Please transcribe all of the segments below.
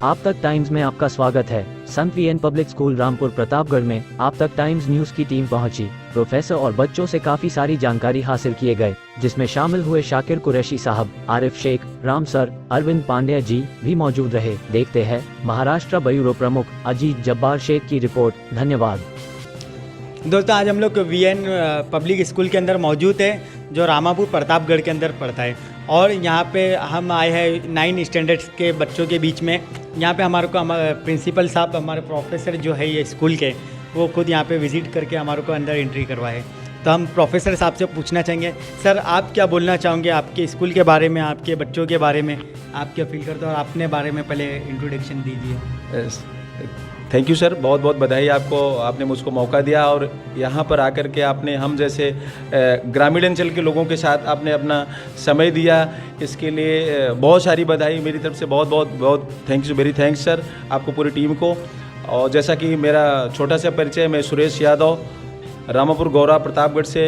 आप तक टाइम्स में आपका स्वागत है। Sant VN public school Rampur Pratapgarh में आप तक टाइम्स न्यूज की टीम पहुंची। प्रोफेसर और बच्चों से काफी सारी जानकारी हासिल किए गए, जिसमें शामिल हुए शाकिर कुरैशी साहब, आरिफ शेख, राम सर, अरविंद पांड्या जी भी मौजूद रहे। देखते हैं महाराष्ट्र ब्यूरो प्रमुख अजीत जब्बार शेख की रिपोर्ट। धन्यवाद। दोस्तों, आज हम लोग वीएन पब्लिक स्कूल के अंदर मौजूद है, जो रामापुर प्रतापगढ़ के अंदर पड़ता है। और यहाँ पे हम आए हैं 9 स्टैंडर्ड्स के बच्चों के बीच में। यहाँ पे हमारे को प्रिंसिपल साहब, हमारे प्रोफेसर जो है ये स्कूल के, वो खुद यहाँ पे विज़िट करके हमारे को अंदर एंट्री करवाए। तो हम प्रोफेसर साहब से पूछना चाहेंगे, सर आप क्या बोलना चाहोगे आपके स्कूल के बारे में, आपके बच्चों के बारे में, आप क्या फील करते हो, और अपने बारे में पहले इंट्रोडक्शन दीजिए। थैंक यू सर, बहुत बहुत बधाई आपको, आपने मुझको मौका दिया और यहाँ पर आकर के आपने हम जैसे ग्रामीण अंचल के लोगों के साथ आपने अपना समय दिया, इसके लिए बहुत सारी बधाई मेरी तरफ से। बहुत बहुत बहुत थैंक्स, वेरी थैंक्स सर आपको, पूरी टीम को। और जैसा कि मेरा छोटा सा परिचय, मैं सुरेश यादव, रामापुर गौरा प्रतापगढ़ से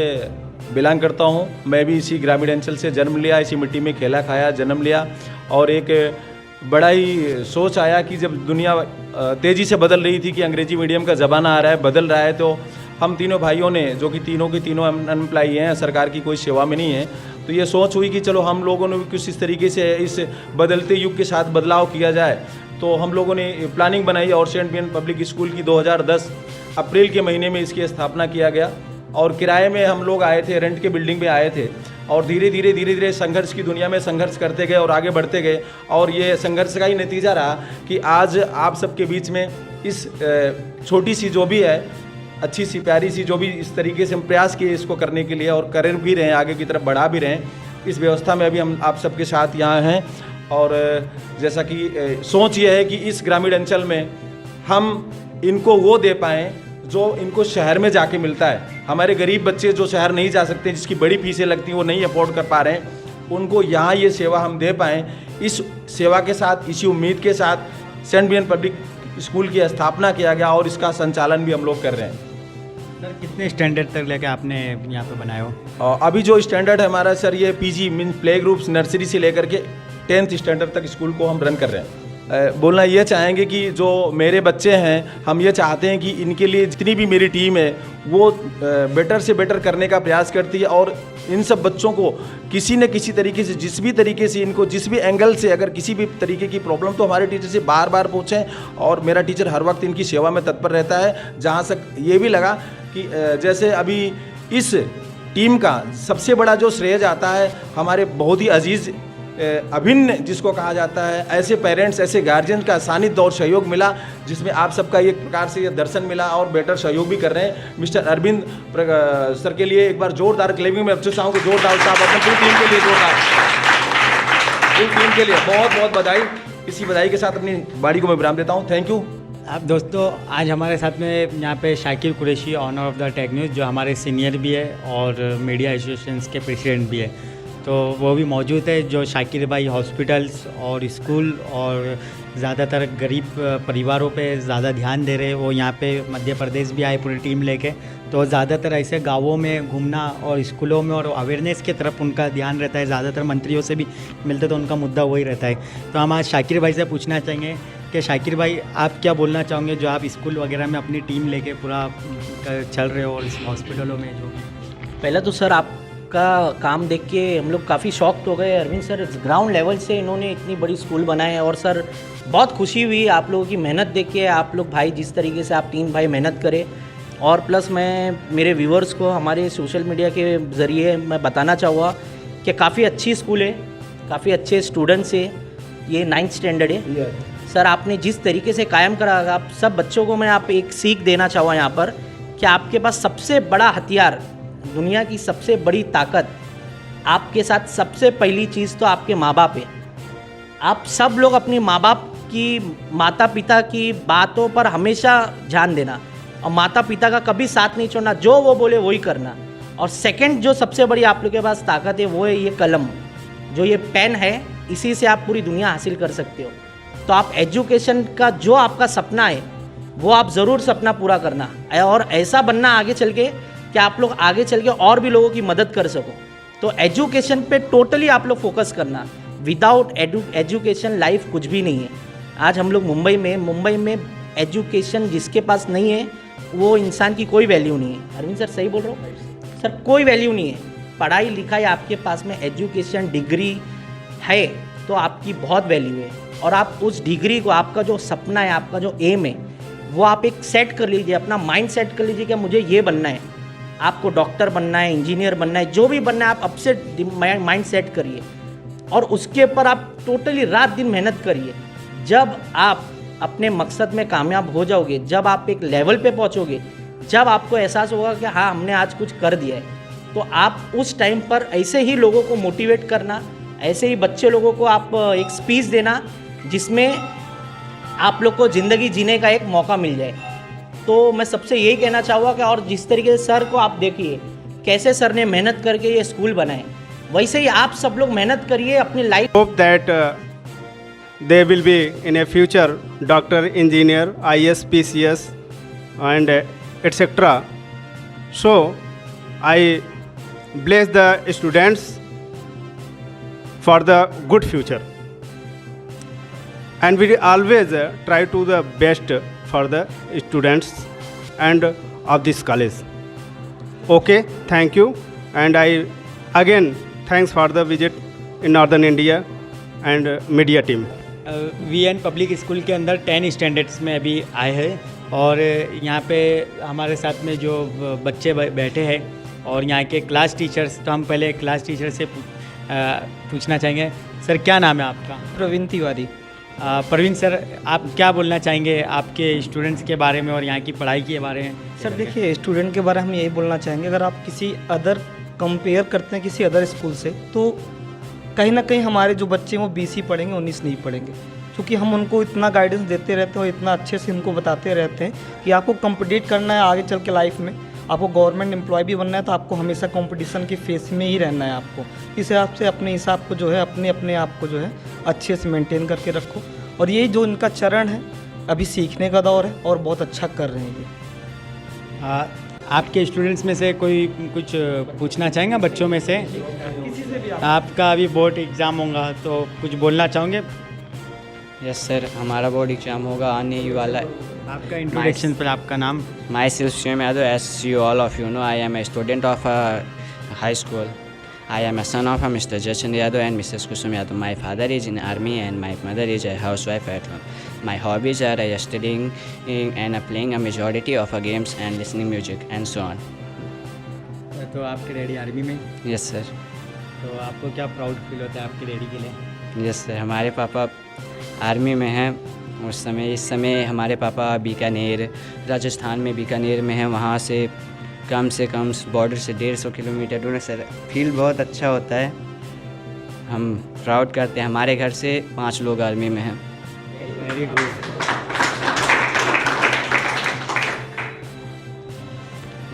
बिलोंग करता हूँ। मैं भी इसी ग्रामीण अंचल से जन्म लिया, इसी मिट्टी में खेला खाया, जन्म लिया। और एक बड़ा ही सोच आया कि जब दुनिया तेज़ी से बदल रही थी कि अंग्रेजी मीडियम का ज़माना आ रहा है, बदल रहा है, तो हम तीनों भाइयों ने, जो कि तीनों के तीनों अनएम्प्लॉय हैं, सरकार की कोई सेवा में नहीं है, तो ये सोच हुई कि चलो हम लोगों ने भी कुछ इस तरीके से इस बदलते युग के साथ बदलाव किया जाए। तो हम लोगों ने प्लानिंग बनाई और सेंट वीएन पब्लिक स्कूल की 2010 अप्रैल के महीने में इसकी स्थापना किया गया। और किराए में हम लोग आए थे, रेंट के बिल्डिंग में आए थे, और धीरे धीरे संघर्ष की दुनिया में संघर्ष करते गए और आगे बढ़ते गए। और ये संघर्ष का ही नतीजा रहा कि आज आप सबके बीच में इस छोटी सी जो भी है, अच्छी सी प्यारी सी जो भी इस तरीके से हम प्रयास किए इसको करने के लिए, और कर भी रहे हैं, आगे की तरफ बढ़ा भी रहे हैं। इस व्यवस्था में अभी हम आप सबके साथ यहाँ हैं। और जैसा कि सोच ये है कि इस ग्रामीण अंचल में हम इनको वो दे पाएँ जो इनको शहर में जाके मिलता है। हमारे गरीब बच्चे जो शहर नहीं जा सकते, जिसकी बड़ी फीसें लगती हैं, वो नहीं अफोर्ड कर पा रहे हैं, उनको यहाँ ये सेवा हम दे पाएँ। इस सेवा के साथ, इसी उम्मीद के साथ सेंट वीएन पब्लिक स्कूल की स्थापना किया गया और इसका संचालन भी हम लोग कर रहे हैं। सर कितने स्टैंडर्ड तक लेके आपने यहाँ पे बनाया हो? अभी जो स्टैंडर्ड है हमारा सर, ये PG mean play groups, nursery से लेकर के 10th स्टैंडर्ड तक स्कूल को हम रन कर रहे हैं। बोलना ये चाहेंगे कि जो मेरे बच्चे हैं, हम ये चाहते हैं कि इनके लिए जितनी भी मेरी टीम है वो बेटर से बेटर करने का प्रयास करती है। और इन सब बच्चों को किसी न किसी तरीके से, जिस भी तरीके से, इनको जिस भी एंगल से अगर किसी भी तरीके की प्रॉब्लम, तो हमारे टीचर से बार बार पूछें। और मेरा टीचर हर वक्त इनकी सेवा में तत्पर रहता है। जहाँ तक ये भी लगा कि जैसे अभी इस टीम का सबसे बड़ा जो श्रेय जाता है हमारे बहुत ही अजीज़, अभिन्न जिसको कहा जाता है, ऐसे पेरेंट्स, ऐसे गार्जियन का सानिध्य और सहयोग मिला, जिसमें आप सबका एक प्रकार से ये दर्शन मिला और बेटर सहयोग भी कर रहे हैं। मिस्टर अरविंद सर के लिए एक बार जोरदार क्लेविंग में बच्चों साहब को जोरदार, साहब अपनी पूरी टीम के लिए जोरदार, पूरी टीम के लिए बहुत बहुत बधाई। इसी बधाई के साथ अपनी बाड़ी को मैं विराम देता हूँ। Thank you. आप दोस्तों, आज हमारे साथ में यहाँ पे Shakir Qureshi, owner of the Tech News, जो हमारे सीनियर भी है और मीडिया एसोसिएशन के प्रेसिडेंट भी है, तो वो भी मौजूद है। जो शाकिर भाई हॉस्पिटल्स और स्कूल और ज़्यादातर गरीब परिवारों पे ज़्यादा ध्यान दे रहे हैं। वो यहाँ पे मध्य प्रदेश भी आए पूरी टीम लेके, तो ज़्यादातर ऐसे गांवों में घूमना और स्कूलों में और अवेयरनेस की तरफ उनका ध्यान रहता है। ज़्यादातर मंत्रियों से भी मिलते तो उनका मुद्दा वही रहता है। तो हम आज शाकिर भाई से पूछना चाहेंगे कि शाकिर भाई, आप क्या बोलना चाहोगे, जो आप स्कूल वगैरह में अपनी टीम लेके पूरा चल रहे हो और इस हॉस्पिटलों में जो? पहले तो सर आपका काम देख के हम लोग काफ़ी शॉक्ड हो गए। अरविंद सर ग्राउंड लेवल से इन्होंने इतनी बड़ी स्कूल बनाए, और सर बहुत खुशी हुई आप लोगों की मेहनत देख के। आप लोग भाई जिस तरीके से आप 3 भाई मेहनत करें, और प्लस मैं मेरे व्यूअर्स को हमारे सोशल मीडिया के ज़रिए मैं बताना चाहूँगा कि काफ़ी अच्छी स्कूल है, काफ़ी अच्छे स्टूडेंट्स है। ये 9th स्टैंडर्ड है सर। आपने जिस तरीके से कायम करा, आप सब बच्चों को मैं आप एक सीख देना चाहूँगा यहाँ पर कि आपके पास सबसे बड़ा हथियार, दुनिया की सबसे बड़ी ताकत आपके साथ, सबसे पहली चीज़ तो आपके माँ बाप है। आप सब लोग अपने माँ बाप की, माता पिता की बातों पर हमेशा ध्यान देना, और माता पिता का कभी साथ नहीं छोड़ना, जो वो बोले वही करना। और सेकंड जो सबसे बड़ी आप लोग के पास ताकत है, वो है ये कलम, जो ये पेन है, इसी से आप पूरी दुनिया हासिल कर सकते हो। तो आप एजुकेशन का जो आपका सपना है वो आप ज़रूर सपना पूरा करना, और ऐसा बनना आगे चल के कि आप लोग आगे चल के और भी लोगों की मदद कर सको। तो एजुकेशन पे टोटली आप लोग फोकस करना। विदाउट एजुकेशन लाइफ कुछ भी नहीं है। आज हम लोग मुंबई में एजुकेशन जिसके पास नहीं है वो इंसान की कोई वैल्यू नहीं है। अरविंद सर सही बोल रहा हूँ सर? कोई वैल्यू नहीं है। पढ़ाई लिखाई आपके पास में एजुकेशन डिग्री है तो आपकी बहुत वैल्यू है। और आप उस डिग्री को, आपका जो सपना है, आपका जो एम है, वो आप एक सेट कर लीजिए, अपना माइंड सेट कर लीजिए कि मुझे ये बनना है। आपको डॉक्टर बनना है, इंजीनियर बनना है, जो भी बनना है आप अब से माइंड सेट करिए और उसके ऊपर आप टोटली रात दिन मेहनत करिए। जब आप अपने मकसद में कामयाब हो जाओगे, जब आप एक लेवल पे पहुंचोगे, जब आपको एहसास होगा कि हाँ हमने आज कुछ कर दिया है, तो आप उस टाइम पर ऐसे ही लोगों को मोटिवेट करना, ऐसे ही बच्चे लोगों को आप एक स्पीच देना जिसमें आप लोग को ज़िंदगी जीने का एक मौका मिल जाए। तो मैं सबसे यही कहना चाहूँगा कि और जिस तरीके से सर को आप देखिए कैसे सर ने मेहनत करके ये स्कूल बनाए, वैसे ही आप सब लोग मेहनत करिए अपनी life. Hope that they will be in a future doctor, engineer, IS, PCS and etc. So I bless the students for the good future and we always try to the best for the students and of this college. Okay, thank you, and I again thanks for the visit in Northern India and media team. VN public school के अंदर 10 standards में अभी आए हैं और यहाँ पे हमारे साथ में जो बच्चे बैठे हैं और यहाँ के क्लास टीचर्स, तो हम पहले क्लास टीचर से पूछना चाहेंगे। सर क्या नाम है आपका? प्रवीण तिवारी। प्रवीण सर, आप क्या बोलना चाहेंगे आपके स्टूडेंट्स के बारे में और यहाँ की पढ़ाई के बारे में? सर देखिए, स्टूडेंट के बारे में हम यही बोलना चाहेंगे, अगर आप किसी अदर कंपेयर करते हैं किसी अदर स्कूल से, तो कहीं ना कहीं हमारे जो बच्चे हैं वो 20 ही पढ़ेंगे, 19 नहीं पढ़ेंगे, क्योंकि हम उनको इतना गाइडेंस देते रहते हैं और इतना अच्छे से उनको बताते रहते हैं कि आपको कम्पिटिट करना है आगे चल के लाइफ में, आपको गवर्नमेंट एम्प्लॉय भी बनना है, तो आपको हमेशा कंपटीशन के फेस में ही रहना है। आपको इस हिसाब से अपने हिसाब को जो है अपने आप को जो है अच्छे से मेंटेन करके रखो। और यही जो इनका चरण है, अभी सीखने का दौर है और बहुत अच्छा कर रहे हैं ये। आपके स्टूडेंट्स में से कोई कुछ पूछना चाहेंगे बच्चों में से? किसी से भी आपका अभी बोर्ड एग्ज़ाम होगा तो कुछ बोलना चाहोगे? यस सर, हमारा बोर्ड एग्जाम होगा आने ही वाला है। आपका इंट्रोडक्शन पर आपका नाम? Myself Shivam Yadav, as you all of you know, I am a student of high school. I am a son of a Mr. Jachin Yadav and Mrs. Kusum Yadav. My father is in army and my mother is a housewife at home. My hobbies are studying and playing a majority of games and listening music and so on. तो आपके daddy army में? Yes sir. तो आपको क्या proud feel होता है आपके daddy के लिए? Yes sir, हमारे पापा आर्मी में हैं इस समय हमारे पापा बीकानेर, राजस्थान में बीकानेर में हैं, वहाँ से कम बॉर्डर से 150 किलोमीटर दूर है सर। फील बहुत अच्छा होता है, हम प्राउड करते हैं, हमारे घर से 5 लोग आर्मी में हैं। Very good.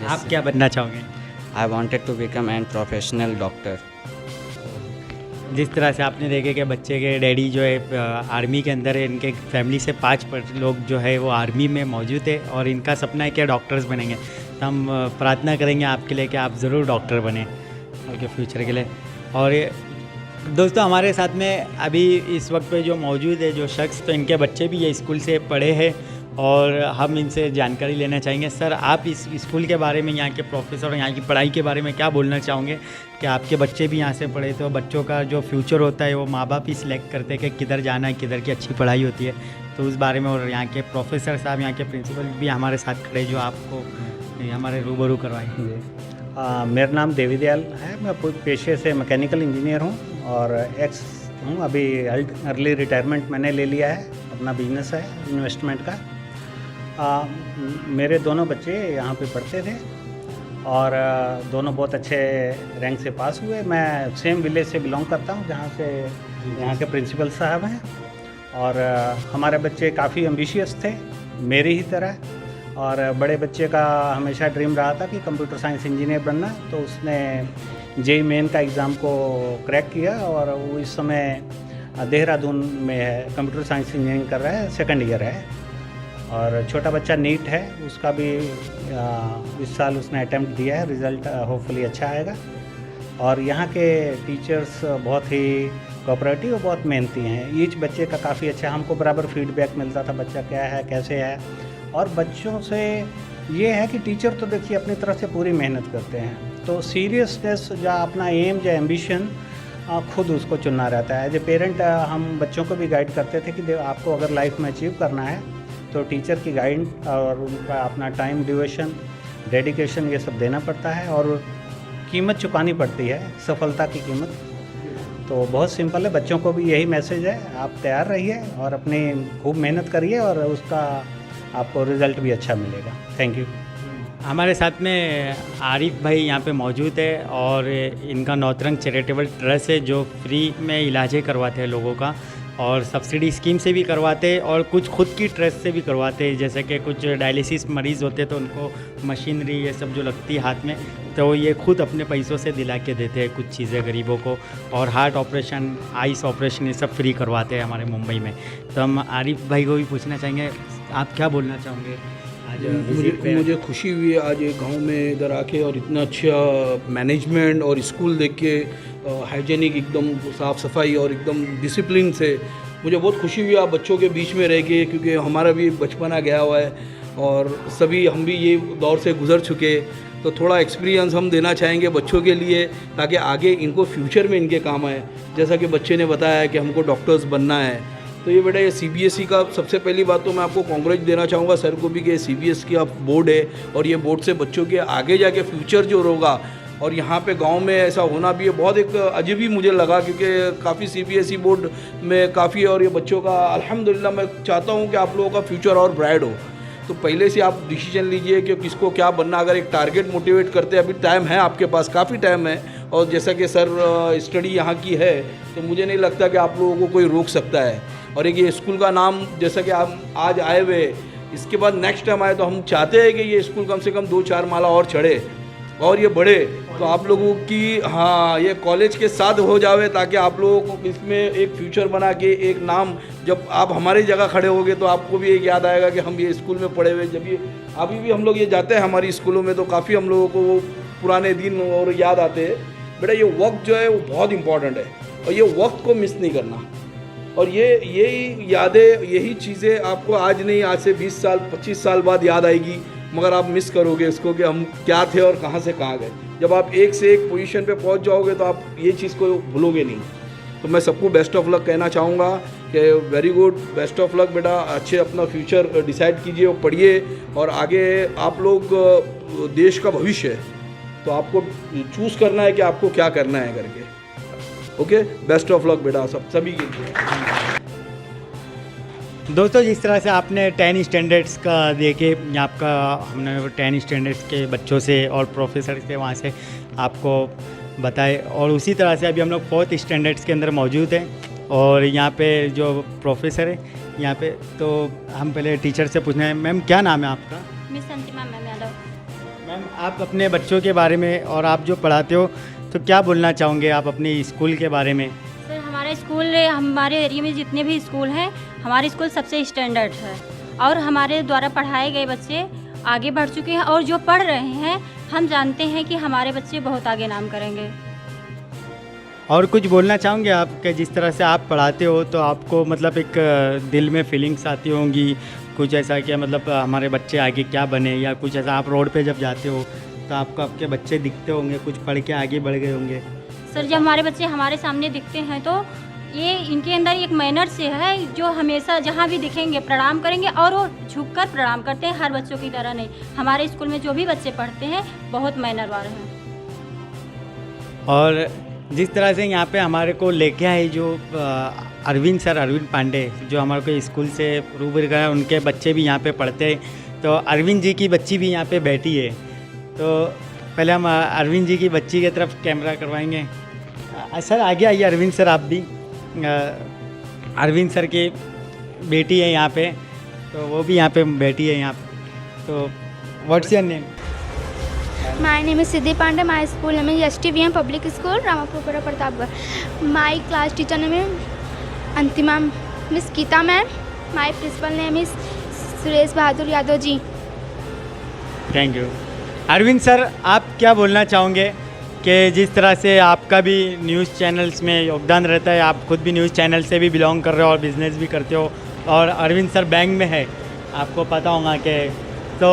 आप क्या बनना चाहोगे? I wanted to become an professional doctor. जिस तरह से आपने देखे कि बच्चे के डैडी जो है आर्मी के अंदर है, इनके फैमिली से 5 लोग जो है वो आर्मी में मौजूद है और इनका सपना है कि डॉक्टर्स बनेंगे। तो हम प्रार्थना करेंगे आपके लिए कि आप ज़रूर डॉक्टर बने आपके फ्यूचर के लिए। और दोस्तों, हमारे साथ में अभी इस वक्त पे जो मौजूद है जो शख्स, तो इनके बच्चे भी ये स्कूल से पढ़े हैं और हम इनसे जानकारी लेना चाहेंगे। सर, आप इस स्कूल के बारे में, यहाँ के प्रोफेसर और यहाँ की पढ़ाई के बारे में क्या बोलना चाहोगे कि आपके बच्चे भी यहाँ से पढ़े, तो बच्चों का जो फ्यूचर होता है वो माँ बाप ही सिलेक्ट करते हैं कि किधर जाना है, किधर की अच्छी पढ़ाई होती है, तो उस बारे में। और यहाँ के प्रोफेसर साहब, यहाँ के प्रिंसिपल भी हमारे साथ खड़े जो आपको हमारे रूबरू करवाएंगे। मेरा नाम देवी दयाल है, मैं पेशे से मैकेनिकल इंजीनियर हूँ और एक्स हूँ। अभी अर्ली रिटायरमेंट मैंने ले लिया है, अपना बिजनेस है इन्वेस्टमेंट का। मेरे दोनों बच्चे यहाँ पे पढ़ते थे और दोनों बहुत अच्छे रैंक से पास हुए। मैं सेम विलेज से बिलोंग करता हूँ जहाँ से यहाँ के प्रिंसिपल साहब हैं। और हमारे बच्चे काफ़ी एम्बिशियस थे मेरी ही तरह, और बड़े बच्चे का हमेशा ड्रीम रहा था कि कंप्यूटर साइंस इंजीनियर बनना, तो उसने जेईई मेन का एग्ज़ाम को क्रैक किया और वो इस समय देहरादून में है, कंप्यूटर साइंस इंजीनियरिंग कर रहा है, 2nd ईयर है। और छोटा बच्चा नीट है, उसका भी इस साल उसने अटैम्प्ट दिया है, रिज़ल्ट होपफुली अच्छा आएगा। और यहाँ के टीचर्स बहुत ही कोऑपरेटिव और बहुत मेहनती हैं। ईच बच्चे का काफ़ी अच्छा, हमको बराबर फीडबैक मिलता था, बच्चा क्या है कैसे है। और बच्चों से ये है कि टीचर तो देखिए अपनी तरफ से पूरी मेहनत करते हैं, तो सीरियसनेस या अपना एम या एम्बिशन खुद उसको चुनना रहता है। एज ए पेरेंट हम बच्चों को भी गाइड करते थे कि आपको अगर लाइफ में अचीव करना है तो टीचर की गाइड और उनका अपना टाइम ड्यूरेशन, डेडिकेशन ये सब देना पड़ता है और कीमत चुकानी पड़ती है, सफलता की कीमत। तो बहुत सिंपल है, बच्चों को भी यही मैसेज है, आप तैयार रहिए और अपनी खूब मेहनत करिए और उसका आपको रिज़ल्ट भी अच्छा मिलेगा। Thank you. हमारे साथ में आरिफ भाई यहाँ पे मौजूद है और इनका नौतरंग चैरिटेबल ट्रस्ट है जो फ्री में इलाजें करवाते हैं लोगों का और सब्सिडी स्कीम से भी करवाते हैं और कुछ खुद की ट्रस्ट से भी करवाते हैं। जैसे कि कुछ डायलिसिस मरीज़ होते हैं तो उनको मशीनरी ये सब जो लगती है हाथ में, तो ये खुद अपने पैसों से दिला के देते हैं कुछ चीज़ें गरीबों को। और हार्ट ऑपरेशन, आइस ऑपरेशन ये सब फ्री करवाते हैं हमारे मुंबई में। तो हम आरिफ भाई को भी पूछना चाहेंगे, आप क्या बोलना चाहोगे आज visit पे? मुझे खुशी हुई है आज ये गांव में इधर आके और इतना अच्छा मैनेजमेंट और स्कूल देख के, हाइजेनिक एकदम साफ़ सफाई और एकदम डिसिप्लिन से मुझे बहुत खुशी हुई आप बच्चों के बीच में रह के, क्योंकि हमारा भी बचपना गया हुआ है और सभी हम भी ये दौर से गुज़र चुके, तो थोड़ा एक्सपीरियंस हम देना चाहेंगे बच्चों के लिए ताकि आगे इनको फ्यूचर में इनके काम आए। जैसा कि बच्चे ने बताया कि हमको डॉक्टर्स बनना है, तो ये बेटा ये CBSE का सबसे पहली बात तो मैं आपको कांग्रेच देना चाहूँगा सर को भी कि CBSE की आप बोर्ड है और ये बोर्ड से बच्चों के आगे जाके फ्यूचर जो होगा और यहाँ पे गांव में ऐसा होना भी है बहुत एक अजीब ही मुझे लगा, क्योंकि काफ़ी CBSE बोर्ड में काफ़ी और ये बच्चों का अल्हम्दुलिल्लाह मैं चाहता हूँ कि आप लोगों का फ्यूचर और ब्राइट हो। तो पहले से आप डिसीजन लीजिए कि किसको क्या बनना, अगर एक टारगेट मोटिवेट करते हैं, अभी टाइम है आपके पास, काफ़ी टाइम है और जैसा कि सर स्टडी यहाँ की है तो मुझे नहीं लगता कि आप लोगों को कोई रोक सकता है। और एक ये स्कूल का नाम जैसा कि आप आज आए हुए, इसके बाद नेक्स्ट टाइम आए तो हम चाहते हैं कि ये स्कूल कम से कम 2-4 माला और चढ़े और ये बढ़े, तो आप लोगों की हाँ ये कॉलेज के साथ हो जावे ताकि आप लोगों को इसमें एक फ्यूचर बना के एक नाम, जब आप हमारी जगह खड़े होगे तो आपको भी एक याद आएगा कि हम ये स्कूल में पढ़े हुए। जब ये अभी भी हम लोग ये जाते हैं हमारी स्कूलों में तो काफ़ी हम लोगों को वो पुराने दिन और याद आते हैं। बेटा ये वक्त जो है वो बहुत इंपॉर्टेंट है और ये वक्त को मिस नहीं करना, और यही यादें, यही चीज़ें आपको आज नहीं, आज से 20 साल 25 साल बाद याद आएगी, मगर आप मिस करोगे इसको कि हम क्या थे और कहाँ से कहाँ गए। जब आप एक से एक पोजीशन पे पहुँच जाओगे तो आप ये चीज़ को भूलोगे नहीं। तो मैं सबको बेस्ट ऑफ लक कहना चाहूँगा कि very good, best of luck बेटा, अच्छे अपना फ्यूचर डिसाइड कीजिए और पढ़िए और आगे आप लोग देश का भविष्य है तो आपको चूज़ करना है कि आपको क्या करना है करके। ओके, बेस्ट ऑफ लक बेटा सभी के लिए। दोस्तों जिस तरह से आपने 10 स्टैंडर्ड्स का देखे, आपका हमने 10 स्टैंडर्ड्स के बच्चों से और प्रोफेसर से वहाँ से आपको बताए, और उसी तरह से अभी हम लोग 4th स्टैंडर्ड्स के अंदर मौजूद हैं और यहाँ पे जो प्रोफेसर है यहाँ पे, तो हम पहले टीचर से पूछना है, मैम क्या नाम है आपका? मिस अंतिमा मैम यादव। मैम आप अपने बच्चों के बारे में और आप जो पढ़ाते हो तो क्या बोलना चाहोगे आप अपने स्कूल के बारे में? सर हमारा स्कूल, हमारे एरिया में जितने भी स्कूल हैं, हमारे स्कूल सबसे स्टैंडर्ड है और हमारे द्वारा पढ़ाए गए बच्चे आगे बढ़ चुके हैं और जो पढ़ रहे हैं हम जानते हैं कि हमारे बच्चे बहुत आगे नाम करेंगे। और कुछ बोलना चाहोगे आप कि जिस तरह से आप पढ़ाते हो तो आपको मतलब एक दिल में फीलिंग्स आती होंगी कुछ ऐसा कि मतलब हमारे बच्चे आगे क्या बने, या कुछ ऐसा आप रोड पे जब जाते हो तो आपको आपके बच्चे दिखते होंगे कुछ पढ़ के आगे बढ़ गए होंगे? सर जब हमारे बच्चे हमारे सामने दिखते हैं तो ये इनके अंदर एक मैनर से है जो हमेशा जहाँ भी दिखेंगे प्रणाम करेंगे और वो झुककर प्रणाम करते हैं, हर बच्चों की तरह नहीं। हमारे स्कूल में जो भी बच्चे पढ़ते हैं बहुत मैनर वाले हैं। और जिस तरह से यहाँ पे हमारे को लेके आए जो अरविंद पांडे जो हमारे को स्कूल से रूबरू गए, उनके बच्चे भी यहाँ पे पढ़ते हैं, तो अरविंद जी की बच्ची भी यहाँ पे बैठी है। तो पहले हम अरविंद जी की बच्ची की तरफ कैमरा करवाएंगे। सर आगे आइए, अरविंद सर आप भी, अरविंद सर की बेटी है यहाँ पे, तो वो भी यहाँ पे बैठी है यहाँ पे। तो what's your name? My name is Siddhi Pandey. My school name is STVM Public School, Ramapur Pratapgarh. My class teacher name is Antima Miss Geeta ma'am. My principal name is Suresh Bahadur Yadav ji. Thank you. Arvind sir आप क्या बोलना चाहोगे कि जिस तरह से आपका भी न्यूज़ चैनल्स में योगदान रहता है, आप खुद भी न्यूज़ चैनल से भी बिलोंग कर रहे हो और बिज़नेस भी करते हो, और अरविंद सर बैंक में है, आपको पता होगा कि तो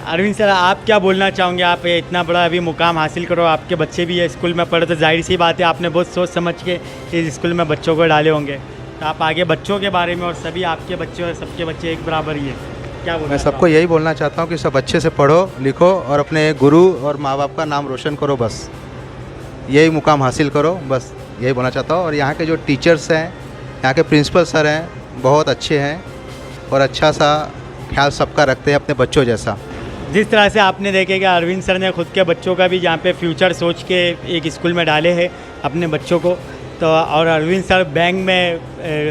अरविंद सर आप क्या बोलना चाहोगे? आप ये इतना बड़ा अभी मुकाम हासिल करो, आपके बच्चे भी ये स्कूल में पढ़े, तो जाहिर सी बात है आपने बहुत सोच समझ के इस स्कूल में बच्चों को डाले होंगे, तो आप आगे बच्चों के बारे में, और सभी आपके बच्चे और सबके बच्चे एक बराबर ही है, क्या बोलना मैं सबको यही बोलना चाहता हूँ कि सब अच्छे से पढ़ो लिखो और अपने गुरु और माँ बाप का नाम रोशन करो, बस यही मुकाम हासिल करो, बस यही बोलना चाहता हूँ। और यहाँ के जो टीचर्स हैं, यहाँ के प्रिंसिपल सर हैं, बहुत अच्छे हैं और अच्छा सा ख्याल सबका रखते हैं अपने बच्चों जैसा। जिस तरह से आपने देखे कि अरविंद सर ने खुद के बच्चों का भी यहाँ पे फ्यूचर सोच के एक स्कूल में डाले हैं अपने बच्चों को, तो और अरविंद सर बैंक में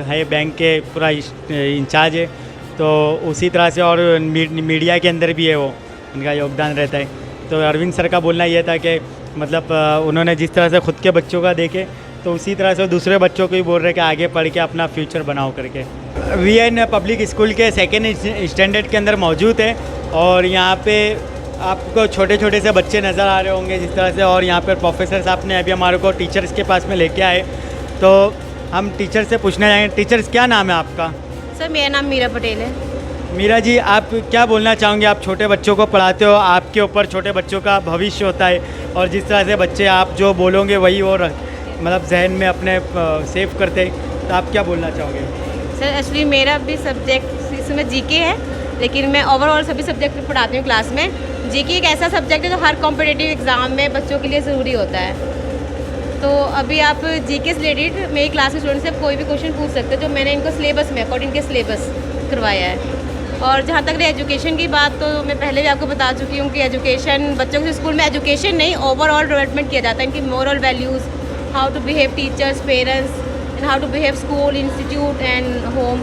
है, बैंक के पूरा इंचार्ज है, तो उसी तरह से और मीडिया के अंदर भी है, वो उनका योगदान रहता है। तो अरविंद सर का बोलना ये था कि मतलब उन्होंने जिस तरह से खुद के बच्चों का देखे, तो उसी तरह से दूसरे बच्चों को भी बोल रहे कि आगे पढ़ के अपना फ्यूचर बनाओ करके। VN पब्लिक स्कूल के सेकेंड स्टैंडर्ड के अंदर मौजूद है, और यहाँ पे आपको छोटे छोटे से बच्चे नज़र आ रहे होंगे जिस तरह से, और यहाँ पर प्रोफेसर साहब ने अभी हमारे को टीचर्स के पास में लेके आए, तो हम टीचर से पूछना चाहेंगे। टीचर्स क्या नाम है आपका? सर मेरा नाम मीरा पटेल है। मीरा जी, आप क्या बोलना चाहोगे? आप छोटे बच्चों को पढ़ाते हो, आपके ऊपर छोटे बच्चों का भविष्य होता है, और जिस तरह से बच्चे आप जो बोलोगे वही वो मतलब जहन में अपने सेव करते हैं, तो आप क्या बोलना चाहोगे? सर एक्चुअली मेरा भी सब्जेक्ट इसमें जीके है, लेकिन मैं ओवरऑल सभी सब्जेक्ट पढ़ाती हूँ क्लास में। जीके एक ऐसा सब्जेक्ट है जो हर कॉम्पिटिटिव एग्ज़ाम में बच्चों के लिए ज़रूरी होता है। तो अभी आप जीके से रिलेटेड मेरी क्लास के स्टूडेंट से कोई भी क्वेश्चन पूछ सकते हैं, जो मैंने इनको सिलेबस में अकॉर्डिंग के सिलेबस करवाया है। और जहाँ तक रही एजुकेशन की बात, तो मैं पहले भी आपको बता चुकी हूँ कि एजुकेशन बच्चों के स्कूल में एजुकेशन नहीं, ओवरऑल डेवलपमेंट किया जाता है, इनकी moral values, how to behave teachers, parents, and how to behave school, institute and home.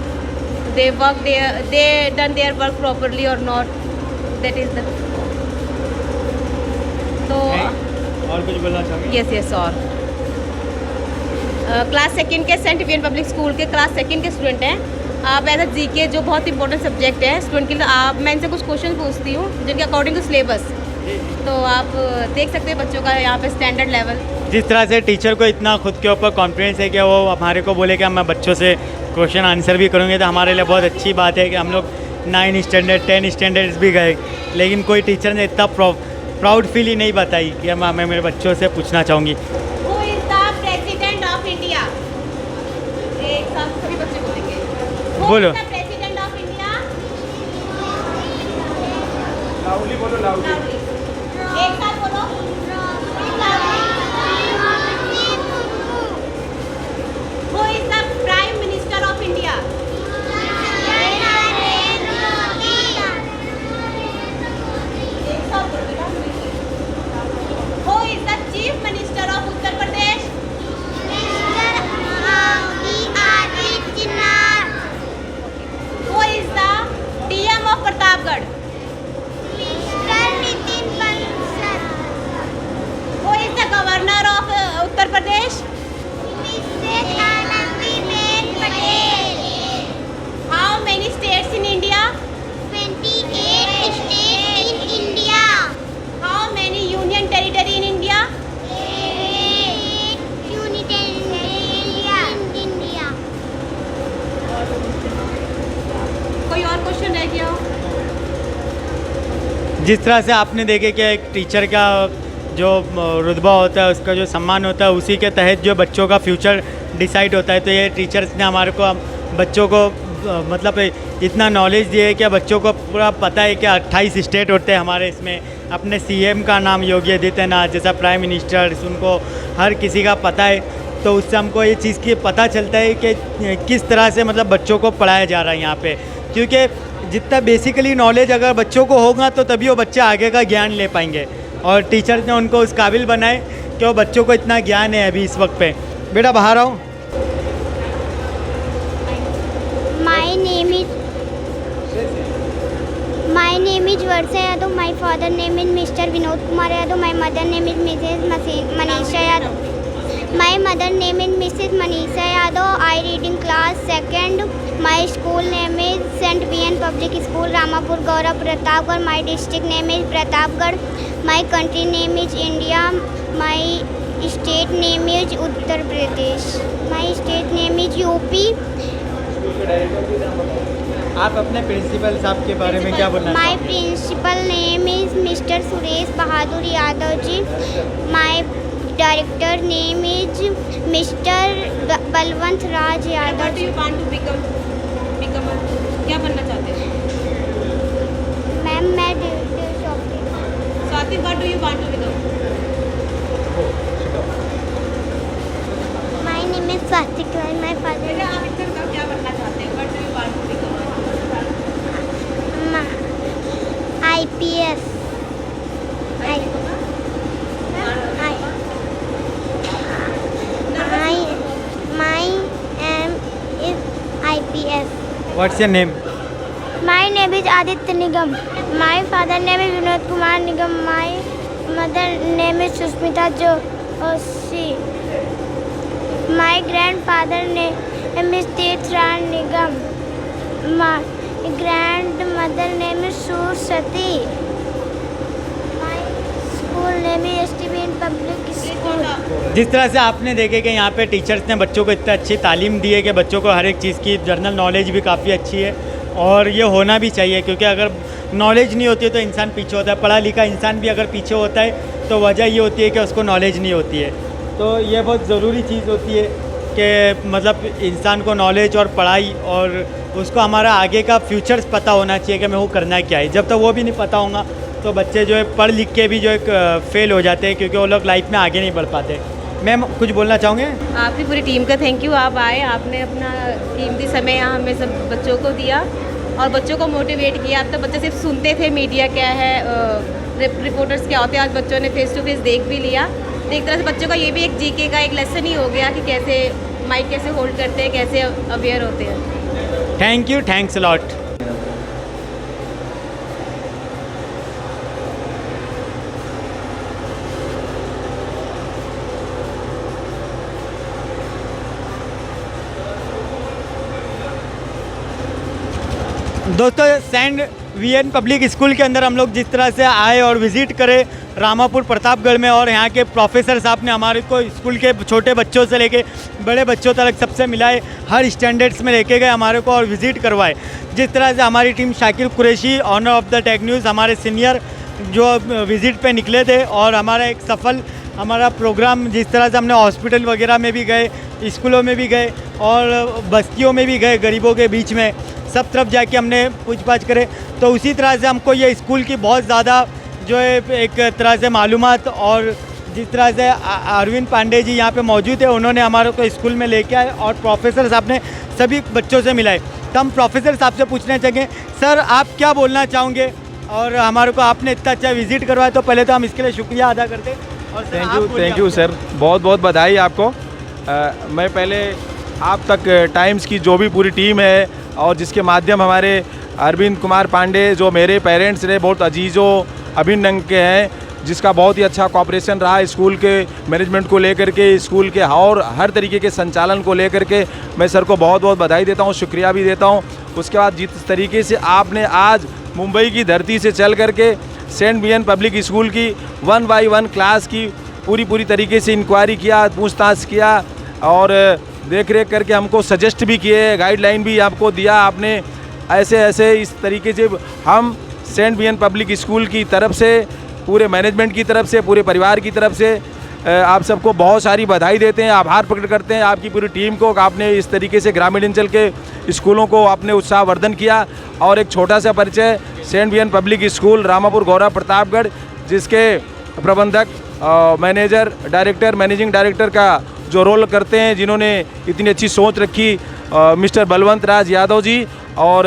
They work they done their work properly और नॉट, दैट इज़ द। तो और कुछ बोलना चाहोगे? यस और क्लास सेकंड के सेंट वीएन पब्लिक स्कूल के class second के स्टूडेंट हैं। आप एज अ जीके जो बहुत इंपॉर्टेंट सब्जेक्ट है स्टूडेंट के लिए, आप मैं इनसे कुछ क्वेश्चन पूछती हूँ जिनके अकॉर्डिंग टू सिलेबस, तो आप देख सकते हैं बच्चों का यहाँ पे स्टैंडर्ड लेवल। जिस तरह से टीचर को इतना खुद के ऊपर कॉन्फिडेंस है कि वो हमारे को बोले कि मैं बच्चों से क्वेश्चन आंसर भी करूँगे, तो हमारे लिए बहुत अच्छी बात है कि हम लोग 9 स्टैंडर्ड 10 स्टैंडर्ड्स भी गए, लेकिन कोई टीचर ने इतना प्राउड फील ही नहीं बताई कि मैं मेरे बच्चों से पूछना चाहूँगी। Who is the president of India? एक साथ सभी बच्चे बोलेंगे। बोलो। Who is the president of India? Loudly बोलो, लाउडली। एक साथ बोलो। Who is the prime minister of India? एक साथ बोलो बेटा। Who is the chief minister of Uttar Pradesh? Who is the DM of Pratapgarh? Who is the governor of Uttar Pradesh? How many states in India? 28 states in India. How many union territory in India? 8 unit in India. कोई और question रह गया हो? जिस तरह से आपने देखे कि एक टीचर का जो रुतबा होता है, उसका जो सम्मान होता है, उसी के तहत जो बच्चों का फ्यूचर डिसाइड होता है, तो ये टीचर्स ने हमारे को बच्चों को मतलब इतना नॉलेज दिए है कि बच्चों को पूरा पता है कि 28 स्टेट होते हैं हमारे इसमें। अपने CM का नाम योगी आदित्यनाथ जैसा प्राइम मिनिस्टर, उनको हर किसी का पता है, तो उससे हमको ये चीज़ की पता चलता है कि किस तरह से मतलब बच्चों को पढ़ाया जा रहा है यहाँ पे, क्योंकि जितना बेसिकली नॉलेज अगर बच्चों को होगा तो तभी वो बच्चे आगे का ज्ञान ले पाएंगे, और टीचर्स ने उनको उस काबिल बनाए कि वो बच्चों को इतना ज्ञान है अभी इस वक्त पे। बेटा बाहर आओ। My name is Varsha Yadav. My father name is Mr. Vinod Kumar Yadav. My mother name is Mrs. Manisha Yadav. My mother name is Mrs. Manisha Yadav. I read in class 2nd. My school name is St. VN Public School, Ramapur, Gaurav, Pratapgarh. My district name is Pratapgarh. My country name is India. My state name is Uttar Pradesh. My state name is UP. आप अपने principal साहब के बारे में क्या बोलना My चाहेंगे? principal name is Mr. Suresh Bahadur Yadav ji. My director name is Mr. Balwant Raj Yadav. What do you want to become? क्या बनना चाहते हो? मैम मैं shopping. Swati, what do you want to become? My name is Swatik and my father बेटा आप इधर बताओ क्या बनना चाहते हो? What do you want to become? IPS. My name is IPS. What's your name? My name is Aditya Nigam. My father name is Vinod Kumar Nigam. My mother name is Susmita Joshi. My grandfather name is Tirthan Nigam. My grandmother name is Sursati. My school name is STBN Public School. जिस तरह से आपने देखे कि यहाँ पे teachers ने बच्चों को इतना अच्छी तालीम दी है कि बच्चों को हर एक चीज़ की जनरल नॉलेज भी काफ़ी अच्छी है और ये होना भी चाहिए, क्योंकि अगर नॉलेज नहीं होती है तो इंसान पीछे होता है। पढ़ा लिखा इंसान भी अगर पीछे होता है तो वजह ये होती है कि उसको नॉलेज नहीं होती है। तो ये बहुत ज़रूरी चीज़ होती है कि मतलब इंसान को नॉलेज और पढ़ाई और उसको हमारा आगे का फ्यूचर्स पता होना चाहिए कि मैं वो करना क्या है। जब तक वो भी नहीं पता होगा तो बच्चे जो है पढ़ लिख के भी जो है फेल हो जाते हैं, क्योंकि वो लोग लाइफ में आगे नहीं बढ़ पाते। मैम कुछ बोलना चाहूँगे? आपकी पूरी टीम का थैंक यू। आप आए, आपने अपना कीमती समय यहाँ हमें सब बच्चों को दिया और बच्चों को मोटिवेट किया। अब तो बच्चे सिर्फ सुनते थे मीडिया क्या है, रिपोर्टर्स क्या होते हैं, आज बच्चों ने फेस टू फेस देख भी लिया। तो एक तरह से बच्चों का ये भी एक जीके का एक लेसन ही हो गया कि कैसे माइक कैसे होल्ड करते हैं, कैसे अवेयर होते हैं। Thank you, thanks a lot. दोस्तों सेंट वीएन पब्लिक स्कूल के अंदर हम लोग जिस तरह से आए और विज़िट करें रामापुर प्रतापगढ़ में, और यहाँ के प्रोफेसर साहब ने हमारे को स्कूल के छोटे बच्चों से लेके बड़े बच्चों तक सबसे मिलाए, हर स्टैंडर्ड्स में लेके गए हमारे को और विज़िट करवाए। जिस तरह से हमारी team Shakir Qureshi owner of the Tech News हमारे सीनियर जो विज़िट पे निकले थे, और हमारा एक सफल हमारा प्रोग्राम जिस तरह से हमने हॉस्पिटल वगैरह में भी गए, स्कूलों में भी गए और बस्तियों में भी गए, गरीबों के बीच में सब तरफ जाके हमने पूछताछ करे। तो उसी तरह से हमको ये स्कूल की बहुत ज़्यादा जो है एक तरह से मालूमात, और जिस तरह से अरविंद पांडे जी यहाँ पे मौजूद है, उन्होंने हमारे को स्कूल में लेके आए और प्रोफेसर साहब ने सभी बच्चों से मिलाए। तो हम प्रोफेसर साहब से पूछना चाहेंगे, सर आप क्या बोलना चाहोगे, और हमारे को आपने इतना अच्छा विज़िट करवाया, तो पहले तो हम इसके लिए शुक्रिया अदा करते हैं। और थैंक यू सर, बहुत बहुत बधाई आपको। मैं पहले आप तक टाइम्स की जो भी पूरी टीम है और जिसके माध्यम हमारे अरविंद कुमार पांडे जो मेरे पेरेंट्स ने बहुत अजीज़ों अभिन्न रंग के हैं, जिसका बहुत ही अच्छा कॉपरेशन रहा स्कूल के मैनेजमेंट को लेकर के, स्कूल के और हर तरीके के संचालन को लेकर के, मैं सर को बहुत बहुत बधाई देता हूँ, शुक्रिया भी देता हूँ। उसके बाद जिस तरीके से आपने आज मुंबई की धरती से चल करके सेंट वीएन पब्लिक स्कूल की 1 by 1 क्लास की पूरी तरीके से इंक्वायरी किया, पूछताछ किया और देख रेख करके हमको सजेस्ट भी किए, गाइडलाइन भी आपको दिया आपने। ऐसे इस तरीके से हम सेंट वीएन पब्लिक स्कूल की तरफ से, पूरे मैनेजमेंट की तरफ से, पूरे परिवार की तरफ से आप सबको बहुत सारी बधाई देते हैं, आभार प्रकट करते हैं आपकी पूरी टीम को। आपने इस तरीके से ग्रामीण अंचल के स्कूलों को आपने उत्साहवर्धन किया। और एक छोटा सा परिचय, Saint VN public school Ramapur Gaura Pratapgarh, जिसके प्रबंधक, मैनेजर, डायरेक्टर, मैनेजिंग डायरेक्टर का जो रोल करते हैं, जिन्होंने इतनी अच्छी सोच रखी, मिस्टर बलवंत राज यादव जी, और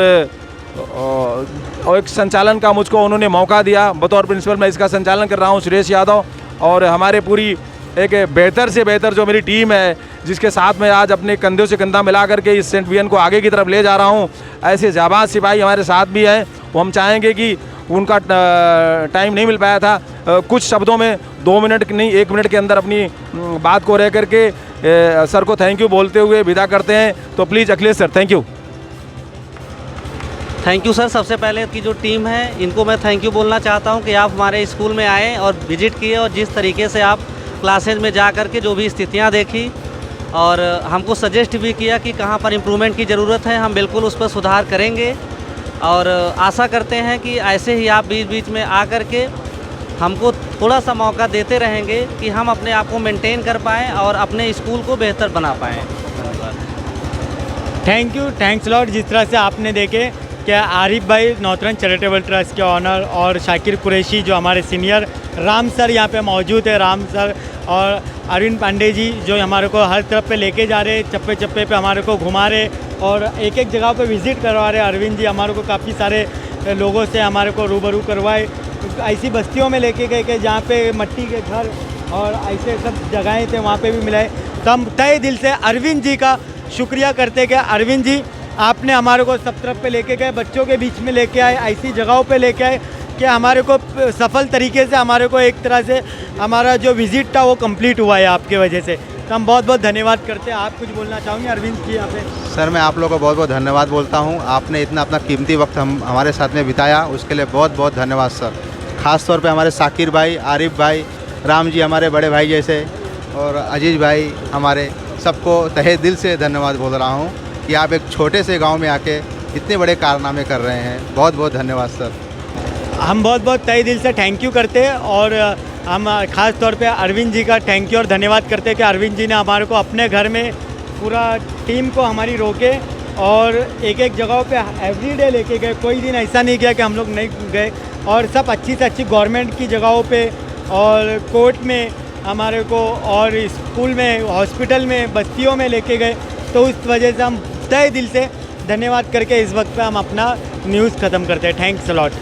एक संचालन का मुझको उन्होंने मौका दिया। बतौर प्रिंसिपल मैं इसका संचालन कर रहा हूँ, सुरेश यादव। और हमारे पूरी एक बेहतर से बेहतर जो मेरी टीम है, जिसके साथ मैं आज अपने कंधों से कंधा मिला करके इस सेंट वीएन को आगे की तरफ ले जा रहा हूँ। ऐसे जाबाज सिपाही हमारे साथ भी हैं, वो हम चाहेंगे कि उनका टाइम नहीं मिल पाया था, कुछ शब्दों में 2 मिनट नहीं 1 मिनट के अंदर अपनी बात को रह करके सर को थैंक यू बोलते हुए विदा करते हैं। तो please Akhilesh sir, thank you. Thank you sir. सबसे पहले की जो टीम है इनको मैं थैंक यू बोलना चाहता हूँ कि आप हमारे स्कूल में आए और विजिट किए और जिस तरीके से आप क्लासेज में जा कर के जो भी स्थितियाँ देखी और हमको सजेस्ट भी किया कि कहाँ पर इम्प्रूवमेंट की ज़रूरत है, हम बिल्कुल उस पर सुधार करेंगे और आशा करते हैं कि ऐसे ही आप बीच बीच में आ कर के हमको थोड़ा सा मौका देते रहेंगे कि हम अपने आप को मेंटेन कर पाएँ और अपने स्कूल को बेहतर बना पाएँ। Thank you, thanks lot. जिस तरह से आपने देखे कि आरिफ भाई नॉर्थर्न चैरिटेबल ट्रस्ट के ऑनर और शाकिर कुरैशी जो हमारे सीनियर, राम सर यहाँ पे मौजूद है, राम सर और अरविंद पांडे जी जो हमारे को हर तरफ पे लेके जा रहे, चप्पे चप्पे पे हमारे को घुमा रहे और एक एक जगह पे विज़िट करवा रहे। अरविंद जी हमारे को काफ़ी सारे लोगों से हमारे को रूबरू करवाए, ऐसी बस्तियों में लेके गए कि जहाँ पे मट्टी के घर और ऐसे सब जगहें थे वहाँ पे भी मिलाए। तो हम तहे दिल से अरविंद जी का शुक्रिया करते कि अरविंद जी आपने हमारे को सब तरफ पे लेके गए, बच्चों के बीच में लेके आए, ऐसी जगहों पे लेके आए कि हमारे को सफल तरीके से हमारे को एक तरह से हमारा जो विज़िट था वो कंप्लीट हुआ है आपके वजह से। तो हम बहुत बहुत धन्यवाद करते हैं। आप कुछ बोलना चाहोगे अरविंद जी यहाँ पे? सर मैं आप लोगों को बहुत बहुत धन्यवाद बोलता हूँ, आपने इतना अपना कीमती वक्त हमारे साथ में बिताया, उसके लिए बहुत बहुत धन्यवाद सर। ख़ास तौर पे हमारे साकिर भाई, आरिफ भाई, राम जी हमारे बड़े भाई जैसे और अजीज भाई हमारे, सबको तहे दिल से धन्यवाद बोल रहा हूँ कि आप एक छोटे से गांव में आके इतने बड़े कारनामे कर रहे हैं। बहुत बहुत धन्यवाद सर। हम बहुत बहुत तहे दिल से थैंक यू करते हैं और हम ख़ास तौर पे अरविंद जी का थैंक यू और धन्यवाद करते हैं कि अरविंद जी ने हमारे को अपने घर में पूरा टीम को हमारी रोके और एक एक जगहों पे एवरीडे लेके गए। कोई दिन ऐसा नहीं किया कि हम लोग नहीं गए और सब अच्छी से अच्छी गवर्नमेंट की जगहों पे और कोर्ट में हमारे को और स्कूल में, हॉस्पिटल में, बस्तियों में लेके गए। तो उस वजह से हम तहे दिल से धन्यवाद करके इस वक्त पे हम अपना न्यूज़ ख़त्म करते हैं। Thanks a lot.